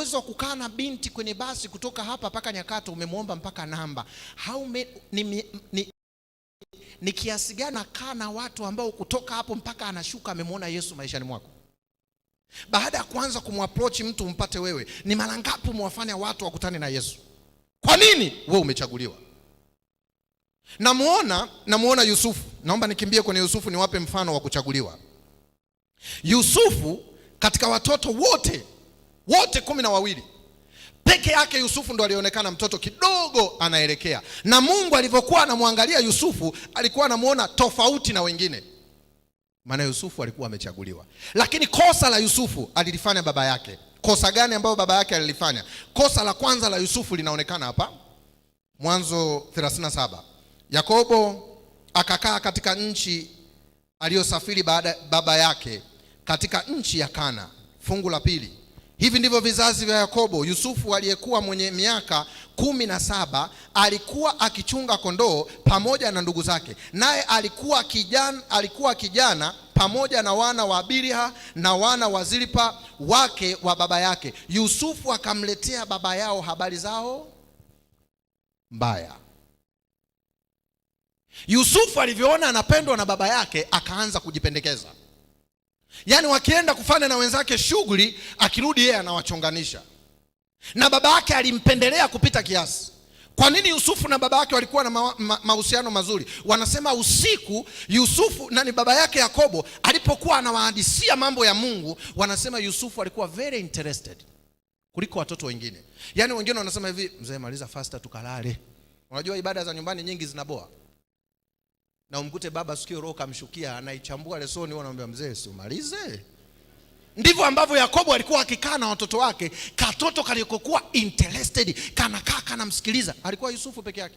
uwezo wa kukaa na binti kwenye basi kutoka hapa mpaka Nyakato, umemwomba mpaka namba. Ni kiasi gani nakaa na watu ambao kutoka hapo mpaka anashuka amemwona Yesu maishani mwako? Baada ya kuanza kumapproach mtu umpate wewe, ni mara ngapi umewafanya watu wakutane na Yesu? Kwa nini? Wewe umechaguliwa. Namuona Yusufu. Naomba nikimbie kwenye Yusufu niwape mfano wa kuchaguliwa. Yusufu katika watoto wote 12 peke yake Yusufu ndo alionekana mtoto kidogo anaelekea. Na Mungu alivyokuwa anamwangalia Yusufu alikuwa anamuona tofauti na wengine. Maana Yusufu alikuwa amechaguliwa. Lakini kosa la Yusufu alilifanya baba yake. Kosa gani ambayo baba yake alilifanya? Kosa la kwanza la Yusufu linaonekana hapa. Mwanzo 37. Yakobo akakaa katika nchi aliyosafiri baba yake, katika nchi ya Kana. Fungu la 2. Hivi ndivyo vizazi vya Yakobo. Yusufu aliyekuwa mwenye miaka 17 alikuwa akichunga kondoo pamoja na ndugu zake. Naye alikuwa kijana pamoja na wana wa Biliha na wana wa Zilpa wake wa baba yake. Yusufu akamletea baba yao habari zao mbaya. Yusufu alivyoona anapendwa na baba yake akaanza kujipendekeza. Yaani wakienda kufanya na wenzake shughuli, akirudi yeye anawachonganisha. Na baba yake alimpendelea kupita kiasi. Kwa nini Yusufu na baba yake walikuwa na mahusiano mazuri? Wanasema usiku Yusufu baba yake Yakobo alipokuwa anawahadisia mambo ya Mungu, wanasema Yusufu alikuwa very interested kuliko watoto wengine. Yaani wengine wanasema hivi, mzee maliza faster tukalale. Unajua ibada za nyumbani nyingi zinaboa. Na umkute baba sikio roho kamshukia anaichambua lesoni, wanamwambia mzee si umalize. Ndivyo ambavyo Yakobo alikuwa akikaa na watoto wake. Katoto kalikokuwa interested kanakaa kanamsikiliza alikuwa Yusufu peke yake.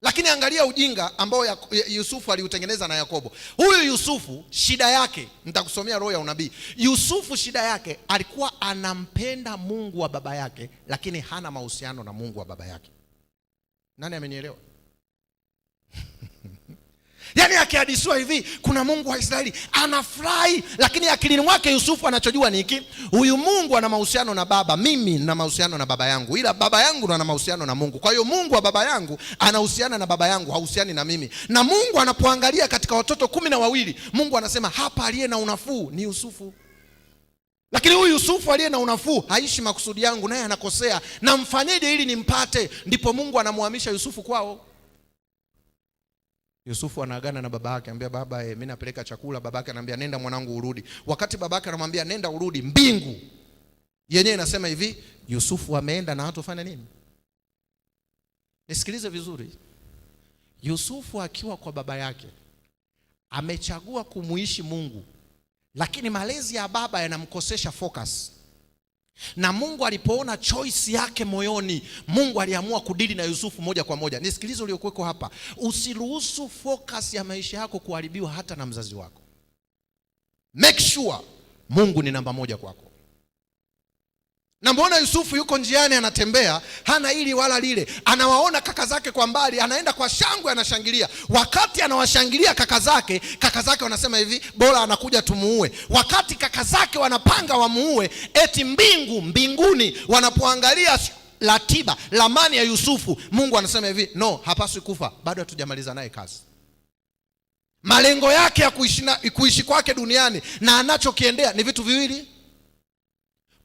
Lakini angalia ujinga ambao Yusufu aliutengeneza na Yakobo. Huyu Yusufu shida yake, nitakusomea roho ya unabii. Yusufu shida yake alikuwa anampenda Mungu wa baba yake, lakini hana mahusiano na Mungu wa baba yake. Nani amenielewa? Yaani akihadisiwa hivi kuna Mungu wa Israeli anafurahi, lakini akilini mwake Yusufu anachojua ni hiki: huyu Mungu ana mahusiano na baba, mimi nina mahusiano na baba yangu, ila baba yangu ana mahusiano na Mungu. Kwa hiyo Mungu wa baba yangu anahusiana na baba yangu, hahusiani na mimi. Na Mungu anapoangalia katika watoto 12, Mungu anasema hapa aliye na unafuu ni Yusufu. Lakini huyu Yusufu aliye na unafuu haishi makusudi yangu, naye anakosea, na mfanyeje ili nimpate? Ndipo Mungu anamuhamisha Yusufu kwao. Yusufu anaagana na baba yake, anambia baba, mimi napeleka chakula. Baba yake anambia nenda mwanangu urudi. Wakati baba yake anamwambia nenda urudi, mbingu yenyewe inasema hivi, Yusufu ameenda na watu fanya nini? Nisikilize vizuri. Yusufu akiwa kwa baba yake amechagua kumuishi Mungu, lakini malezi ya baba yanamkosesha focus. Na Mungu alipoona choice yake moyoni, Mungu aliamua kudili na Yusufu moja kwa moja. Nisikilize uliokuweko hapa, usiruhusu focus ya maisha yako kuharibiwa hata na mzazi wako. Make sure Mungu ni namba 1 kwako. Na mbona Yusufu yuko njiani anatembea, hana hili wala lile, anawaona kaka zake kwa mbali, anaenda kwa shangwe anashangilia. Wakati anawashangilia kaka zake wanasema hivi, bora anakuja tumuue. Wakati kaka zake wanapanga wamuue, eti mbinguni wanapoangalia ratiba, ramani ya Yusufu, Mungu anasema hivi, no, hapaswi kufa, bado hatujamaliza naye kazi. Malengo yake ya kuishi kwake duniani na anachokiendea ni vitu viwili.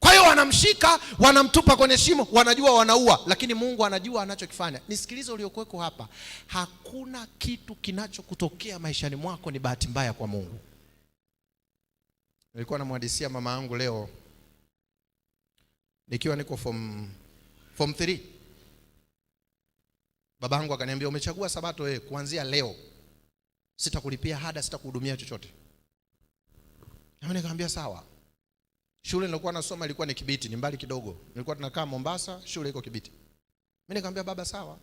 Kwa hiyo wanamshika, wanamtupa kwenye shimo, wanajua wanaua, lakini Mungu anajua anachokifanya. Nisikilize uliokuweko hapa, hakuna kitu kinachokutokea maishani mwako ni bahati mbaya kwa Mungu. Nilikuwa namhadisia mama yangu leo nikiwa niko form 3. Babangu akaniambia umechagua Sabato wewe, kuanzia leo sitakulipia ada, sitakuhudumia chochote. Na mimi nikamwambia sawa. Shule nilikuwa nasoma ilikuwa ni Kibiti, ni mbali kidogo. Nilikuwa tunakaa Mombasa, shule iko Kibiti. Mimi nikamwambia baba sawa.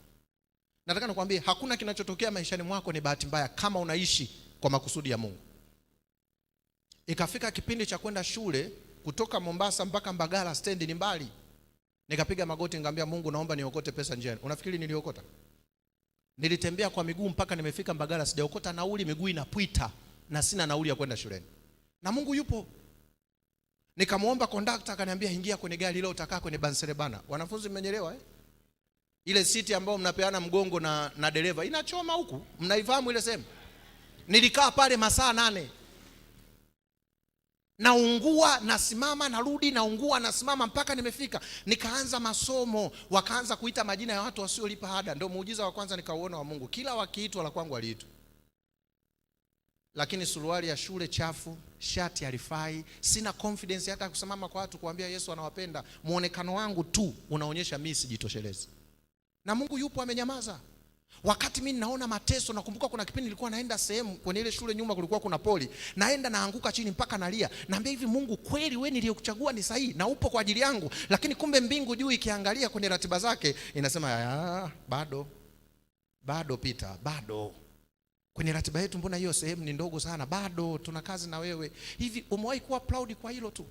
Nataka nikwambie hakuna kinachotokea maishani mwako ni bahati mbaya kama unaishi kwa makusudi ya Mungu. Ikafika kipindi cha kwenda shule kutoka Mombasa mpaka Mbagala stand ni mbali. Nikapiga magoti nikamwambia Mungu naomba niokote pesa njiani. Unafikiri niliokota? Nilitembea kwa miguu mpaka nimefika Mbagala, sijaokota nauli, miguu inapwita na sina nauli ya kwenda shuleni. Na Mungu yupo. Nikamwomba kondakta, akaniambia ingia kwenye gari ile utakaa kwenye banserebana. Wanafunzi mmenyelewa Ile siti ambayo mnapeana mgongo na dereva inachoma huku. Mnaifahamu ile sehemu? Nilikaa pale masaa 8. Naungua, nasimama, narudi, naungua, nasimama mpaka nimefika. Nikaanza masomo, wakaanza kuita majina ya watu wasiolipa ada. Ndio muujiza wa kwanza nikauona wa Mungu. Kila wakiitwa la kwangu aliitwa. Lakini suruali ya shule chafu, shati halifai, sina confidence hata kusimama kwa watu kuambia Yesu anawapenda. Muonekano wangu tu unaonyesha mimi sijitoshelezi. Na Mungu yupo amenyamaza. Wakati mimi naona mateso, nakumbuka kuna kipindi nilikuwa naenda sehemu kwenye ile shule nyuma kulikuwa kuna poli. Naenda naanguka chini mpaka nalia. Naambia hivi, Mungu kweli wewe niliyekuchagua ni sahihi na upo kwa ajili yangu? Lakini kumbe mbingu juu ikiangalia kwenye ratiba zake inasema bado Peter, bado. Kwenye ratiba yetu mbona hiyo sehemu ni ndogo sana, bado tuna kazi na wewe. Hivi umewahi kuwa proud kwa hilo tu?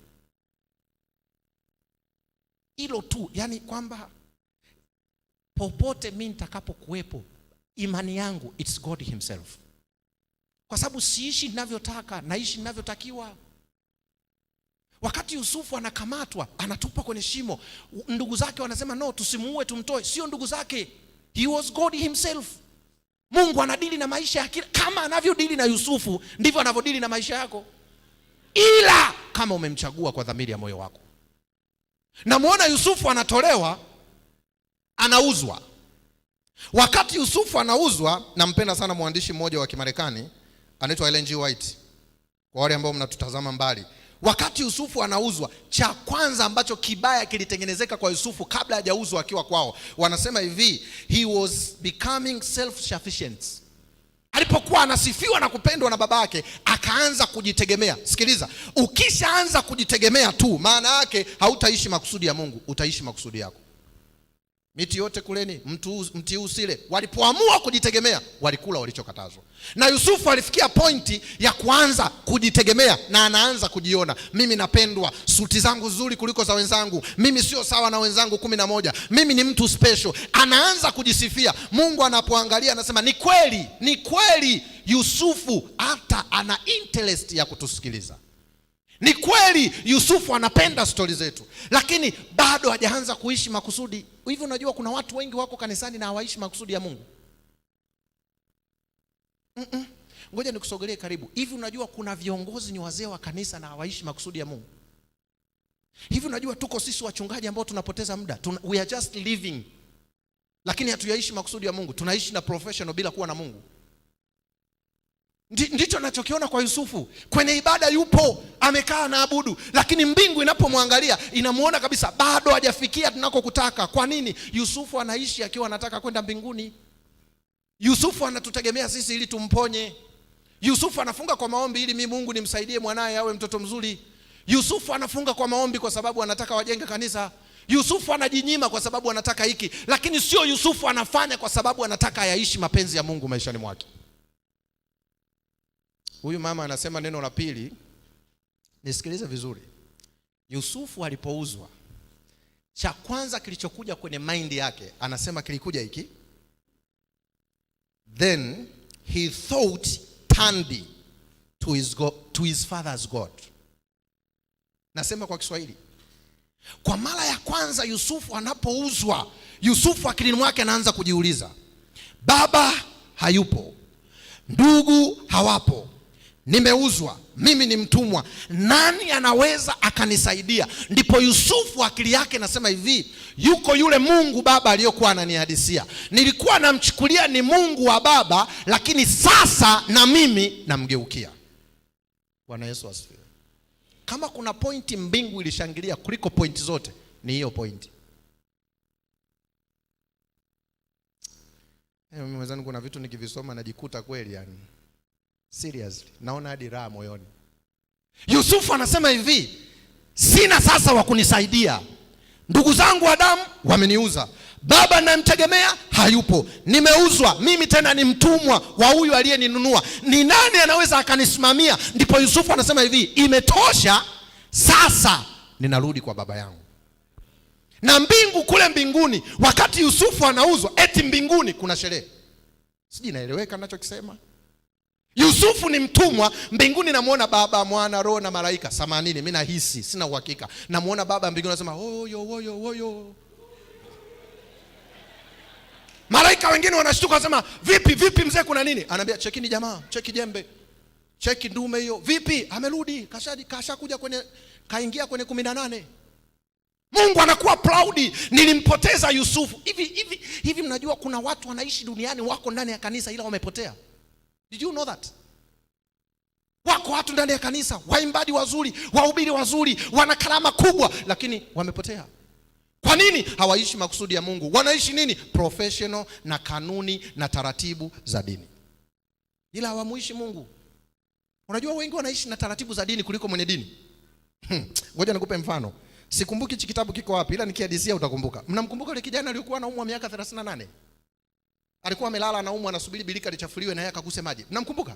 Hilo tu, yani kwamba popote mimi nitakapokuwepo, imani yangu it's God himself. Kwa sababu siishi ninavyotaka, naishi ninavyotakiwa. Wakati Yusufu anakamatwa, anatupa kwenye shimo, ndugu zake wanasema no, tusimuue tumtoe. Sio ndugu zake, he was God himself. Mungu anadili na maisha ya kama anavyodili na Yusufu, ndivyo anavyodili na maisha yako. Ila kama umemchagua kwa dhamiri ya moyo wako. Na muona Yusufu anatolewa, anauzwa. Wakati Yusufu anauzwa, nampenda sana mwandishi mmoja wa Kimarekani anaitwa Ellen G. White. Kwa wale ambao mnatutazama mbali, wakati Yusufu anauzwa, cha kwanza ambacho kibaya kilitengenezeka kwa Yusufu kabla hajauzwa akiwa kwao, wanasema hivi, he was becoming self-sufficient. Alipokuwa anasifiwa na kupendwa na baba yake, akaanza kujitegemea. Sikiliza, ukishaanza kujitegemea tu, maana yake hautaishi makusudi ya Mungu, utaishi makusudi yako. Miti yote kuleni, mti usile. Walipoamua kujitegemea, walikula walichokatazwa. Na Yusufu alifikia pointi ya kuanza kujitegemea, na anaanza kujiona, mimi napendwa, suti zangu nzuri kuliko za wenzangu, mimi sio sawa na wenzangu 11, mimi ni mtu special. Anaanza kujisifia. Mungu anapoangalia anasema ni kweli Yusufu hata ana interest ya kutusikiliza. Ni kweli Yusufu anapenda stori zetu, lakini bado hajaanza kuishi makusudi. Hivi unajua kuna watu wengi wako kanisani na hawaishi makusudi ya Mungu. Ngoja nikusogelee karibu. Hivi unajua kuna viongozi ni wazee wa kanisa na hawaishi makusudi ya Mungu. Hivi unajua tuko sisi wachungaji ambao tunapoteza muda. We are just living. Lakini hatuyaishi makusudi ya Mungu. Tunaishi na professional bila kuwa na Mungu. Ndicho nachokiona kwa Yusufu. Kwenye ibada yupo, amekaa na abudu, lakini mbingu inapomwangalia inamuona kabisa bado hajafikia tunakokutaka. Kwa nini? Yusufu anaishi akiwa anataka kwenda mbinguni. Yusufu anatutegemea sisi ili tumponye. Yusufu anafunga kwa maombi ili mimi Mungu nimsaidie mwanae awe mtoto mzuri. Yusufu anafunga kwa maombi kwa sababu anataka wajenge kanisa. Yusufu anajinyima kwa sababu anataka hiki, lakini sio Yusufu anafanya kwa sababu anataka yaishi mapenzi ya Mungu maishani mwake. Huyu mama anasema neno la pili, nisikilize vizuri. Yusufu alipouzwa, cha kwanza kilichokuja kwenye mind yake, anasema kilikuja hiki, then he thought turned to his father's God. Nasema kwa Kiswahili, kwa mara ya kwanza Yusufu anapouzwa, Yusufu akilini mwake anaanza kujiuliza, baba hayupo, ndugu hawapo, nimeuzwa, mimi ni mtumwa, nani anaweza akanisaidia? Ndipo Yusufu akili yake nasema hivi, yuko yule Mungu baba aliyokuwa ananihadisia. Nilikuwa namchukulia ni Mungu wa baba, lakini sasa na mimi namgeukia. Bwana Yesu asifiwe. Kama kuna pointi mbingu ilishangilia kuliko pointi zote, ni hiyo pointi. Mwenzangu, kuna vitu nikivisoma najikuta kweli yani seriously naona hadi raha moyoni. Yusufu anasema hivi, sina sasa wa kunisaidia. Ndugu zangu wa damu wameniuza, baba ninayemtegemea hayupo, nimeuzwa, mimi tena ni mtumwa wa huyu aliyeninunua. Ni nani anaweza akanisimamia? Ndipo Yusufu anasema hivi, imetosha, sasa ninarudi kwa baba yangu. Na mbingu kule mbinguni, wakati Yusufu anauzwa, eti mbinguni kuna sherehe. Sijui naeleweka ninachokisema? Yusufu ni mtumwa, mbinguni namuona Baba, Mwana, Roho na malaika. Samanini, mimi nahisi, sina uhakika. Namuona Baba mbinguni anasema oyo. Malaika wengine wanashtuka wanasema vipi mzee kuna nini? Anaambia chekini jamaa, cheki jembe. Cheki ndume hiyo. Vipi? Amerudi, kashakuja kwenye kaingia kwenye 18. Mungu anakuwa proud, nilimpoteza Yusufu. Hivi mnajua kuna watu wanaishi duniani wako ndani ya kanisa ila wamepotea? Did you know that? Wako watu ndani ya kanisa, waimbaji wazuri, wahubiri wazuri, wana karama kubwa, lakini wamepotea. Kwa nini? Hawaishi makusudi ya Mungu. Wanaishi nini? Professional na kanuni na taratibu za dini, ila hawamuishi Mungu. Unajua wengi wanaishi na taratibu za dini kuliko mwenye dini. Ngoja nikupe mfano. Sikumbuki hichi kitabu kiko wapi, ila nikihadisia utakumbuka. Mnamkumbuka yule kijana aliyekuwa anaumwa miaka 38? Alikuwa amelala anaumwa, anasubiri bilika lichafuliwe na yeye akaguse maji. Mnamkumbuka?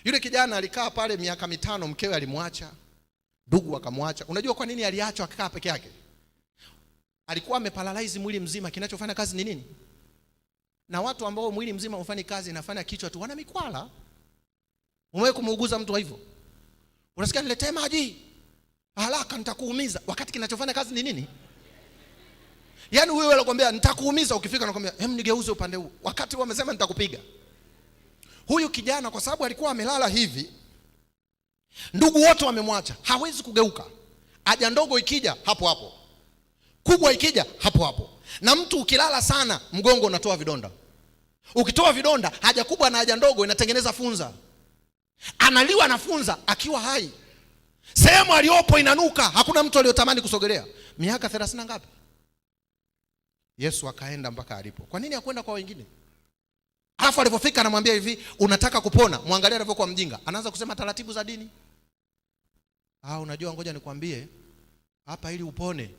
Yule kijana alikaa pale miaka 5, mkewe alimwacha, ndugu akamwacha. Unajua kwa nini aliachwa akakaa peke yake? Alikuwa ameparalyze mwili mzima, kinachofanya kazi ni nini? Na watu ambao mwili mzima ufanye kazi, inafanya kichwa tu, wana mikwala. Umewahi kumuuguza mtu hivyo? Unasikia niletee maji, haraka nitakuumiza, wakati kinachofanya kazi ni nini? Yaani wewe anakuambia nitakuumiza, ukifika anakuambia hem nigeuze upande huu, wakati wamesema nitakupiga. Huyu kijana kwa sababu alikuwa amelala hivi, ndugu wote wamemwacha, hawezi kugeuka. Haja ndogo ikija hapo hapo, kubwa ikija hapo hapo. Na mtu ukilala sana mgongo unatoa vidonda. Ukitoa vidonda, haja kubwa na haja ndogo inatengeneza funza. Analiwa na funza akiwa hai. Sehemu aliyopo inanuka, hakuna mtu aliyotamani kusogelea. Miaka 30 ngapi? Yesu akaenda mpaka alipo. Kwa nini hakwenda kwa wengine? Alafu alipofika anamwambia hivi, unataka kupona? Muangalie alivyokuwa mjinga. Anaanza kusema taratibu za dini. Unajua ngoja nikwambie, hapa ili upone,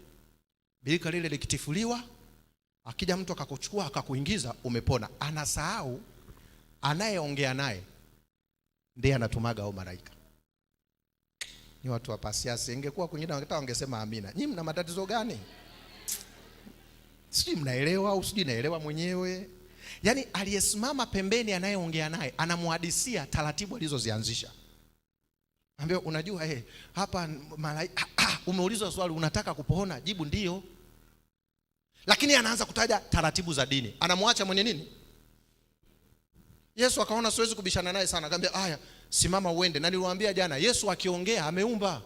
bilika lile likitifuliwa, akija mtu akakuchukua akakuingiza, umepona. Anasahau anayeongea naye ndiye anatumaga au malaika. Ni watu wa pasiasi. Ingekuwa kwingine wangesema amina. Nyinyi mna matatizo gani? Sijui mnaelewa au sijui naelewa mwenyewe. Yaani aliyesimama pembeni anayeongea naye anamhadisia taratibu alizozianzisha. Ambia unajua hapa malaika, umeulizwa swali unataka kupona, jibu ndio. Lakini anaanza kutaja taratibu za dini. Anamwacha mwenye nini? Yesu akaona siwezi kubishana naye sana, akamwambia haya simama uende. Na niliwaambia jana, Yesu akiongea ameumba.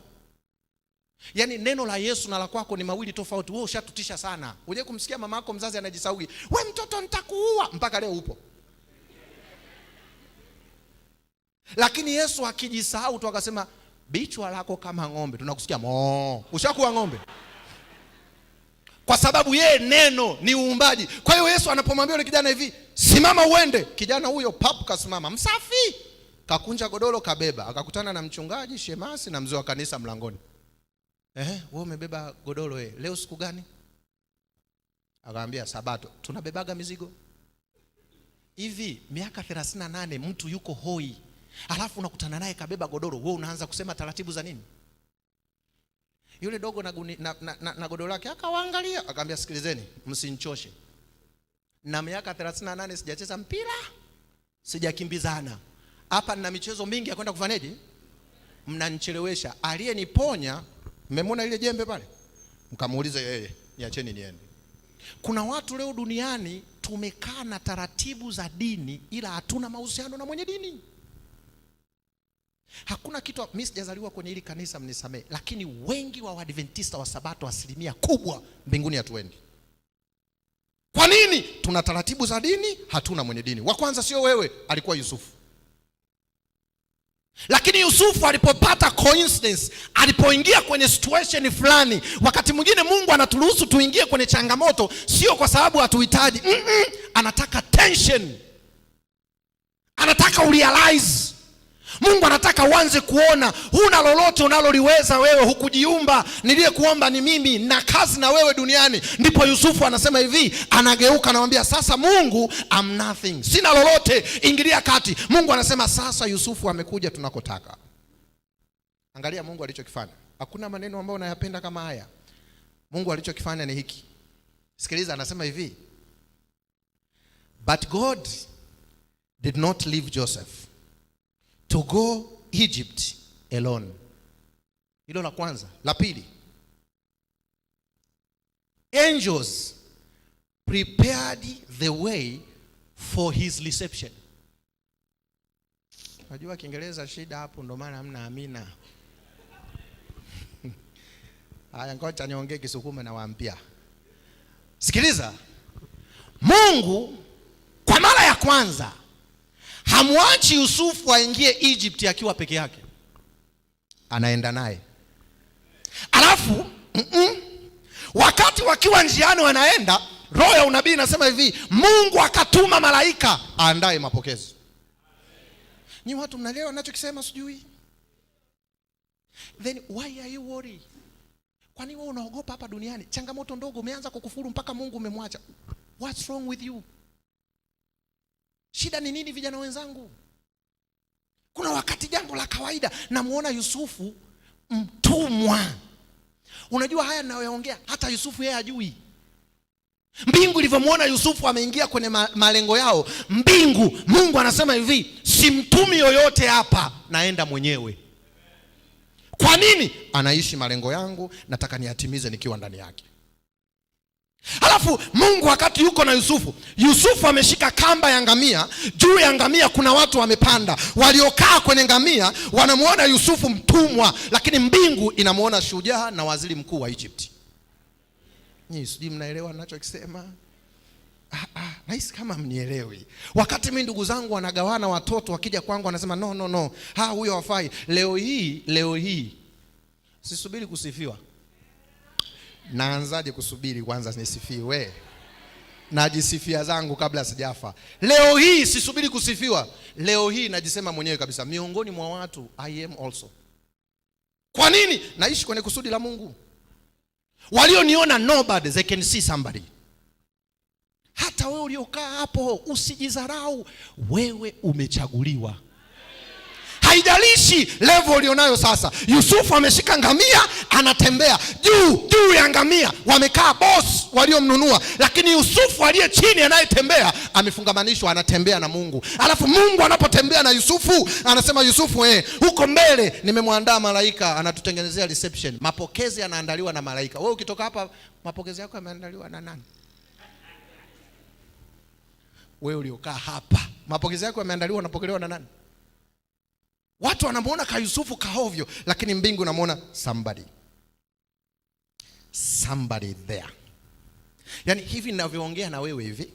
Yaani neno la Yesu na la kwako ni mawili tofauti. Wewe ushatutisha sana. Uje kumsikia mama yako mzazi anajisaugi, "We mtoto nitakuua." Mpaka leo upo. Lakini Yesu akijisahau tu akasema, "Bichwa lako kama ng'ombe." Tunakusikia, "Mo, ushakuwa ng'ombe." Kwa sababu yeye neno ni uumbaji. Kwa hiyo Yesu anapomwambia yule kijana hivi, "Simama uende." Kijana huyo papu kasimama, msafi. Kakunja godoro kabeba, akakutana na mchungaji, shemasi na mzee wa kanisa mlangoni. Wewe umebeba godoro leo siku gani? Akamwambia Sabato. Tunabebaga mizigo. Hivi miaka 38 mtu yuko hoi. Alafu unakutana naye kabeba godoro, wewe unaanza kusema taratibu za nini? Yule dogo na godoro lake akawaangalia, akamwambia sikilizeni, msinichoshe. Na miaka 38 sijacheza mpira, sijakimbizana. Hapa nina michezo mingi ya kwenda kufanyaje? Mnanichelewesha. Aliyeniponya, mmemwona ile jembe pale? Mkamuulize yeye, niacheni niende. Kuna watu leo duniani tumekaa na taratibu za dini ila hatuna mahusiano na mwenye dini. Hakuna kitu, mimi sijazaliwa kwenye hili kanisa mnisamee, lakini wengi wa Waadventista wa Sabato 100% mbinguni hatuendi. Kwa nini? Tuna taratibu za dini, hatuna mwenye dini. Wa kwanza sio wewe, alikuwa Yusufu. Lakini Yusufu alipopata coincidence, alipoingia kwenye situation fulani, wakati mwingine Mungu anaturuhusu tuingie kwenye changamoto sio kwa sababu hatuhitaji. Anataka tension. Anataka urealize. Mungu anataka uanze kuona huna lolote unaloliweza wewe, hukujiumba, niliyekuomba ni mimi na kazi na wewe duniani. Ndipo Yusufu anasema hivi, anageuka anamwambia sasa Mungu, I'm nothing, sina lolote, ingilia kati. Mungu anasema sasa Yusufu amekuja tunakotaka. Angalia Mungu alichokifanya. Hakuna maneno ambayo unayapenda kama haya. Mungu alichokifanya ni hiki. Sikiliza, anasema hivi, but God did not leave Joseph to go Egypt alone. Hilo la kwanza. La pili, angels prepared the way for his reception. Najua Kiingereza shida hapo, ndo maana hamna amina. Haya, ngoja niongee Kisukuma na waambia. Sikiliza. Mungu kwa mara ya kwanza hamwachi Yusufu aingie Egypt akiwa peke yake. Anaenda naye. Alafu wakati wakiwa njiani wanaenda, roho ya unabii inasema hivi, Mungu akatuma malaika aandae mapokezi. Ni watu mnaelewa ninachokisema sijui? Then why are you worried? Kwani wewe unaogopa hapa duniani? Changamoto ndogo umeanza kukufuru mpaka Mungu umemwacha. What's wrong with you? Shida ni nini vijana wenzangu? Kuna wakati jambo la kawaida, namuona Yusufu mtumwa. Unajua haya ninayoyaongea hata Yusufu yeye hajui. Mbingu ilivyomuona Yusufu ameingia kwenye malengo yao, mbingu, Mungu anasema hivi, simtumi yoyote hapa, naenda mwenyewe. Kwa nini? Anaishi malengo yangu, nataka niyatimize nikiwa ndani yake. Halafu Mungu wakati yuko na Yusufu ameshika kamba ya ngamia, juu ya ngamia kuna watu wamepanda, waliokaa kwenye ngamia wanamuona Yusufu mtumwa, lakini mbingu inamuona shujaa na waziri mkuu wa Egypt. Nyinyi sijui mnaelewa ninachokisema? Nahisi kama mnielewi. Wakati mimi ndugu zangu wanagawana watoto, wakija kwangu wanasema no, huyo hafai. Leo hii sisubiri kusifiwa. Naanzaje kusubiri kwanza nisifiwe? Najisifia zangu kabla sijafa. Leo hii sisubiri kusifiwa. Leo hii najisema mwenyewe kabisa, miongoni mwa watu I am also. Kwa nini? Naishi kwenye kusudi la Mungu. Walioniona nobody, they can see somebody. Hata wewe uliokaa hapo usijidharau, wewe umechaguliwa. Haijalishi level ulionayo sasa. Yusufu ameshika ngamia, anatembea juu ya ngamia, wamekaa boss waliomnunua, lakini Yusufu aliye chini anayetembea amefungamanishwa, anatembea na Mungu. Alafu Mungu anapotembea na Yusufu anasema, Yusufu huko mbele nimemwandaa malaika anatutengenezea reception. Mapokezi yanaandaliwa na malaika. Wewe ukitoka hapa mapokezi yako yameandaliwa na nani? Wewe uliokaa hapa mapokezi yako yameandaliwa, unapokelewa na nani? Watu wanamuona ka Yusufu kahovyo, lakini mbingu inamuona somebody there. Yaani hivi ninavyoongea na wewe hivi,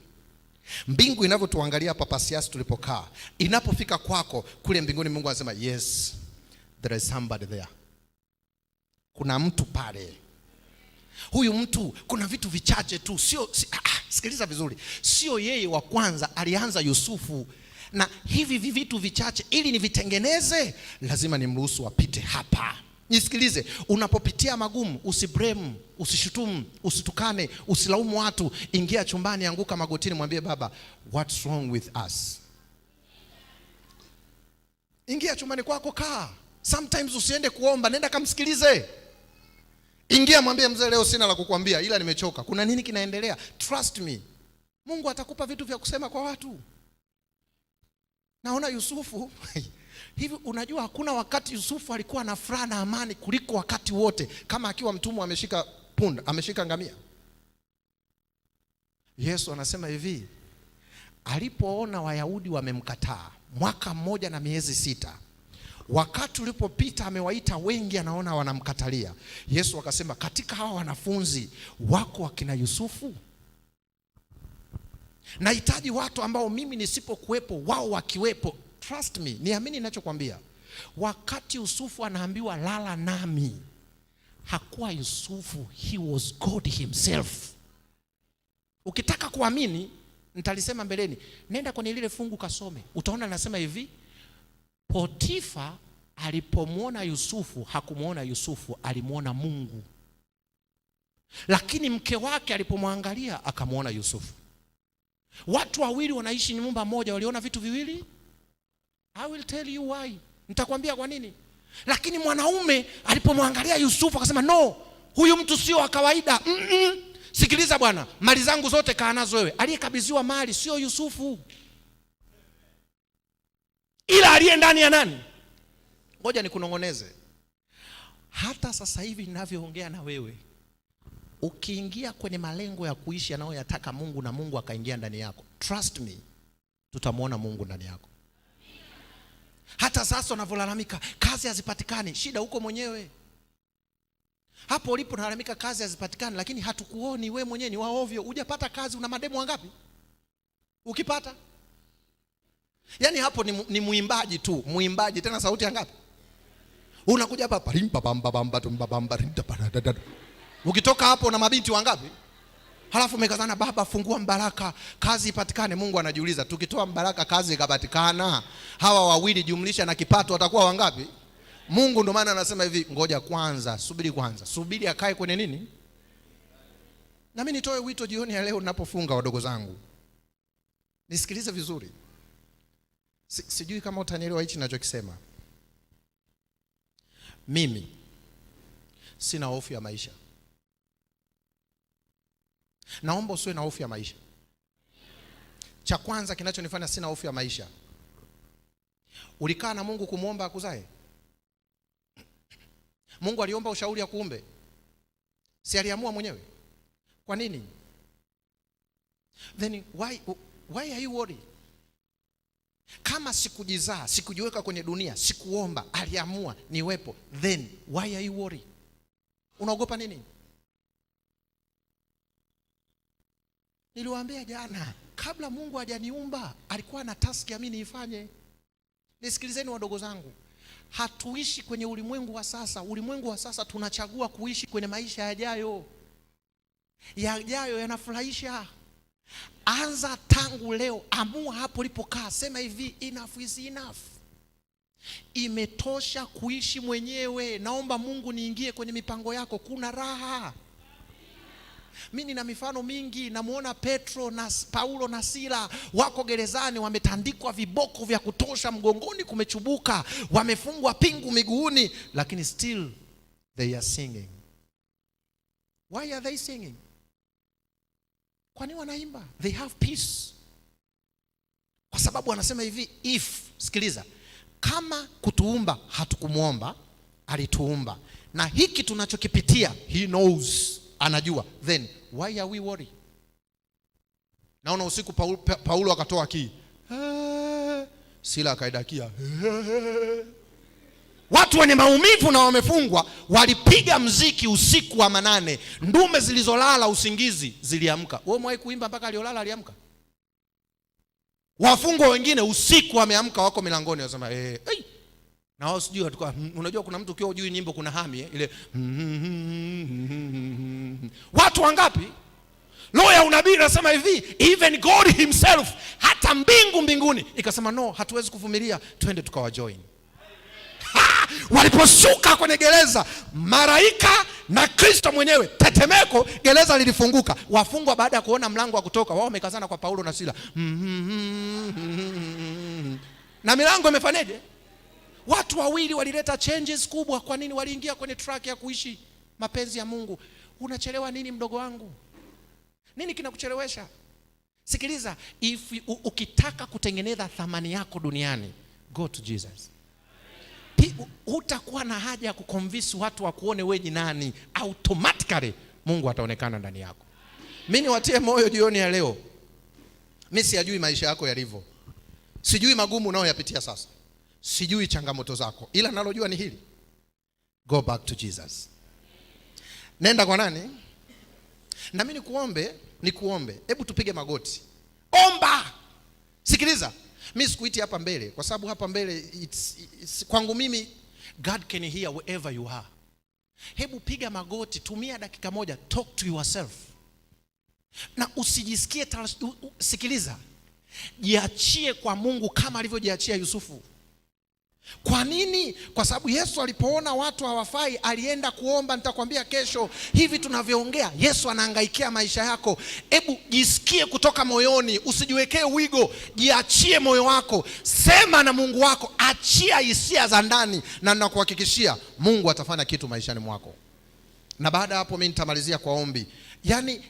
mbingu inavyotuangalia hapa Pasiasi tulipokaa, inapofika kwako kule mbinguni, Mungu anasema yes, there is somebody there. Kuna mtu pale. Huyu mtu, kuna vitu vichache tu, sikiliza vizuri. Sio yeye wa kwanza, alianza Yusufu. Na hivi vitu vichache ili nivitengeneze, lazima nimruhusu apite hapa. Nisikilize, unapopitia magumu, usiblame, usishutumu, usitukane, usilaumu watu. Ingia chumbani, anguka magotini, mwambie Baba, what's wrong with us? Ingia chumbani kwako, kaa. Sometimes usiende kuomba, nenda kamsikilize. Ingia mwambie mzee, leo sina la kukuambia ila nimechoka. Kuna nini kinaendelea? Trust me. Mungu atakupa vitu vya kusema kwa watu. Naona Yusufu hivi, unajua hakuna wakati Yusufu alikuwa na furaha na amani kuliko wakati wote kama akiwa mtumwa ameshika punda, ameshika ngamia. Yesu anasema hivi, alipoona Wayahudi wamemkataa 1 na miezi 6, wakati ulipopita amewaita wengi, anaona wanamkatalia. Yesu akasema, katika hawa wanafunzi wako wakina Yusufu? Nahitaji watu ambao mimi nisipokuwepo wao wakiwepo. Trust me, niamini ninachokwambia. Wakati Yusufu anaambiwa lala nami, hakuwa Yusufu, he was God himself. Ukitaka kuamini, nitalisema mbeleni, nenda kwenye lile fungu kasome. Utaona nasema hivi, Potifa alipomuona Yusufu hakumuona Yusufu, alimuona Mungu. Lakini mke wake alipomwangalia akamuona Yusufu. Watu wawili wanaishi nyumba moja, waliona vitu viwili? I will tell you why. Nitakwambia kwa nini. Lakini mwanaume alipomwangalia Yusufu akasema, no, huyu mtu sio wa kawaida. Sikiliza bwana, mali zangu zote kaa nazo wewe. Aliyekabidhiwa mali sio Yusufu. ila aliye ndani ya nani? Ngoja nikunong'oneze. Hata sasa hivi ninavyoongea na wewe, ukiingia kwenye malengo ya kuishi anayoyataka Mungu na Mungu akaingia ndani yako, trust me, tutamwona Mungu ndani yako. Hata sasa unavyolalamika kazi hazipatikani, shida huko mwenyewe. Hapo ulipo unalalamika kazi hazipatikani, lakini hatukuoni, wewe mwenyewe ni waovyo. Hujapata kazi, una mademu wangapi? Ukipata, yaani hapo ni muimbaji tu, muimbaji tena sauti ya ngapi? Unakuja hapa parimpa bamba bamba tumba bamba rinda parada. Ukitoka hapo una mabinti wangapi? Halafu umekazana, baba fungua mbaraka kazi ipatikane. Mungu anajiuliza, tukitoa mbaraka kazi ikapatikana, hawa wawili jumlisha na kipato watakuwa wangapi? Mungu ndo maana anasema hivi, ngoja kwanza, subiri akae kwenye nini? Na mimi nitoe wito jioni ya leo ninapofunga, wadogo zangu, nisikilize vizuri. Sijui kama utanielewa hichi ninachokisema. Mimi sina hofu ya maisha. Naomba usiwe na hofu ya maisha. Cha kwanza kinachonifanya sina hofu ya maisha, ulikaa na Mungu kumuomba akuzae? Mungu aliomba ushauri akuumbe? Si aliamua mwenyewe? Kwa nini? Then why are you worried? Kama sikujizaa, sikujiweka kwenye dunia, sikuomba, aliamua niwepo, then why are you worried? Unaogopa nini? Niliwaambia jana, kabla Mungu hajaniumba alikuwa na task ya mimi niifanye. Nisikilizeni wadogo zangu, hatuishi kwenye ulimwengu wa sasa. Ulimwengu wa sasa tunachagua kuishi kwenye maisha yajayo. Yajayo yanafurahisha. Anza tangu leo, amua hapo ulipokaa, sema hivi, enough is enough. Imetosha kuishi mwenyewe. Naomba Mungu niingie kwenye mipango yako, kuna raha. Mimi nina mifano mingi, namuona Petro na Paulo na Sila wako gerezani, wametandikwa viboko vya kutosha, mgongoni kumechubuka, wamefungwa pingu miguuni, lakini still they are singing. Why are they singing? Kwa nini wanaimba? They have peace. Kwa sababu wanasema hivi, sikiliza, kama kutuumba hatukumuomba, alituumba, na hiki tunachokipitia he knows, anajua, then why are we worried? Naona usiku Paulo akatoa kii, Sila akaidakia. Watu wenye maumivu na wamefungwa walipiga mziki usiku wa manane. Ndume zilizolala usingizi ziliamka. Wewe umewahi kuimba mpaka aliolala aliamka? Wafungwa wengine usiku wameamka, wako milangoni wanasema na wao sijui watakuwa, unajua kuna mtu ukiwa hujui nyimbo kuna hami ile. Watu wangapi? Roho ya unabii inasema hivi, even God himself, hata mbinguni ikasema no, hatuwezi kuvumilia, twende tukawajoin. Waliposhuka kwenye gereza, malaika na Kristo mwenyewe, tetemeko, gereza lilifunguka. Wafungwa baada ya kuona mlango wa kutoka, wao wamekazana kwa Paulo na Sila, na milango imefanyaje? Watu wawili walileta changes kubwa. Kwa nini? Waliingia kwenye track ya kuishi mapenzi ya Mungu. Unachelewa nini mdogo wangu? Nini kinakuchelewesha? Sikiliza, ukitaka kutengeneza thamani yako duniani, go to Jesus. Hutakuwa na haja ya kuconvince watu wa kuone wewe ni nani. Automatically Mungu ataonekana ndani yako. Mimi niwatie moyo jioni ya leo. Mimi sijui maisha yako yalivyo. Sijui magumu unayoyapitia sasa. Sijui changamoto zako. Ila nalojua ni hili. Go back to Jesus. Nenda kwa nani? Na mimi nikuombe. Hebu tupige magoti. Omba. Sikiliza. Mimi sikuiti hapa mbele kwa sababu hapa mbele it's kwangu mimi, God can hear wherever you are. Hebu piga magoti, tumia dakika moja, talk to yourself. Na usijisikie, sikiliza, jiachie kwa Mungu kama alivyojiachia Yusufu. Kwa nini? Kwa sababu Yesu alipoona watu hawafai alienda kuomba. Nitakwambia kesho hivi tunavyoongea, Yesu anahangaikia maisha yako. Hebu jisikie kutoka moyoni, usijiwekee wigo, jiachie moyo wako, sema na Mungu wako, achia hisia za ndani, na ninakuhakikishia Mungu atafanya kitu maishani mwako. Na baada hapo mimi nitamalizia kwa ombi. Yaani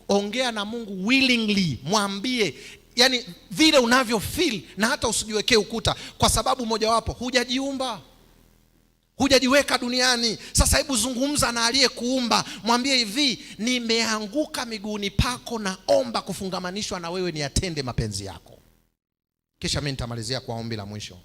ongea na Mungu willingly, mwambie yani vile unavyo feel, na hata usijiwekee ukuta, kwa sababu mojawapo hujajiumba, hujajiweka duniani. Sasa hebu zungumza na aliyekuumba, mwambie hivi, nimeanguka miguuni pako, naomba kufungamanishwa na wewe, niatende mapenzi yako. Kisha mimi nitamalizia kwa ombi la mwisho.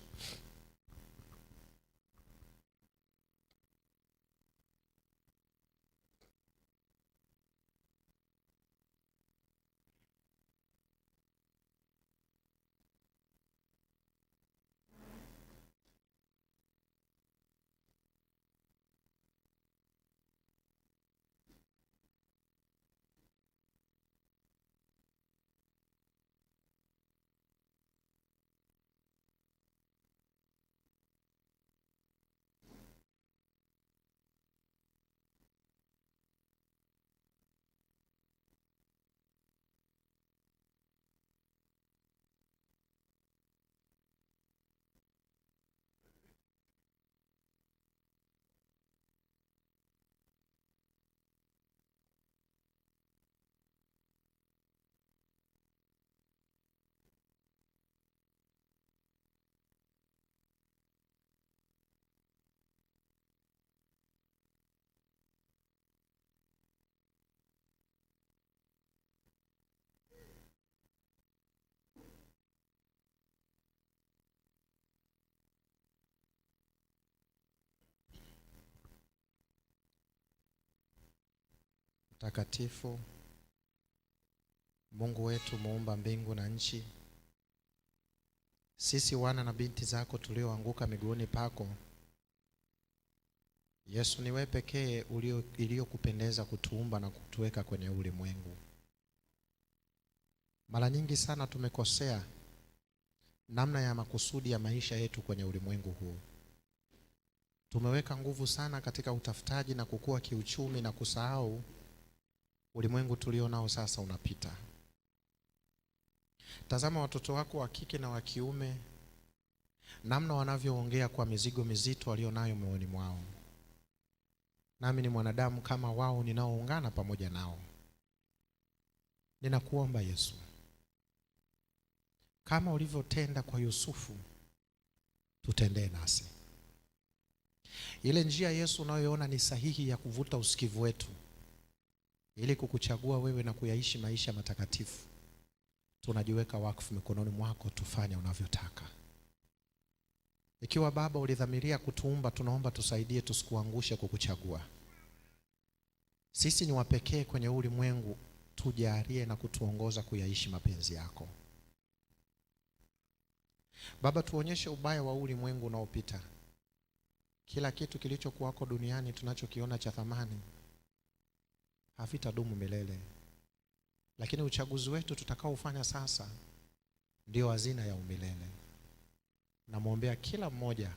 Mtakatifu, Mungu wetu muumba mbingu na nchi, sisi wana na binti zako tulioanguka miguuni pako Yesu, ni wewe pekee iliyokupendeza kutuumba na kutuweka kwenye ulimwengu. Mara nyingi sana tumekosea namna ya makusudi ya maisha yetu kwenye ulimwengu huu. Tumeweka nguvu sana katika utafutaji na kukua kiuchumi na kusahau ulimwengu tulio nao sasa unapita. Tazama watoto wako wa kike na wa kiume, namna wanavyoongea kwa mizigo mizito walionayo moyoni mwao. Nami ni mwanadamu kama wao, ninaoungana pamoja nao. Ninakuomba Yesu, kama ulivyotenda kwa Yusufu, tutendee nasi. Ile njia Yesu unayoona ni sahihi ya kuvuta usikivu wetu ili kukuchagua wewe na kuyaishi maisha matakatifu, tunajiweka wakfu mikononi mwako, tufanye unavyotaka. Ikiwa Baba ulidhamiria kutuumba, tunaomba tusaidie tusikuangushe kukuchagua. Sisi ni wapekee kwenye ulimwengu, tujalie na kutuongoza kuyaishi mapenzi yako. Baba, tuonyeshe ubaya wa ulimwengu unaopita. Kila kitu kilichokuwako duniani tunachokiona cha thamani havitadumu milele, lakini uchaguzi wetu tutakaofanya sasa ndio hazina ya umilele. Namwombea kila mmoja,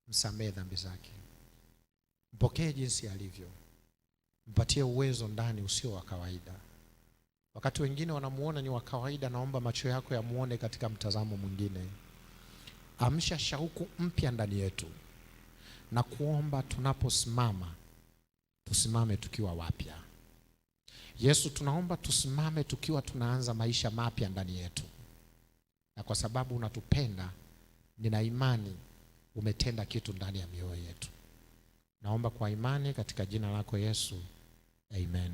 msamehe dhambi zake, mpokee jinsi alivyo, mpatie uwezo ndani usio wa kawaida. Wakati wengine wanamuona ni wa kawaida, naomba macho yako yamuone katika mtazamo mwingine. Amsha shauku mpya ndani yetu, na kuomba tunaposimama, tusimame tukiwa wapya. Yesu, tunaomba tusimame tukiwa tunaanza maisha mapya ndani yetu. Na kwa sababu unatupenda, nina imani umetenda kitu ndani ya mioyo yetu. Naomba kwa imani katika jina lako Yesu. Amen.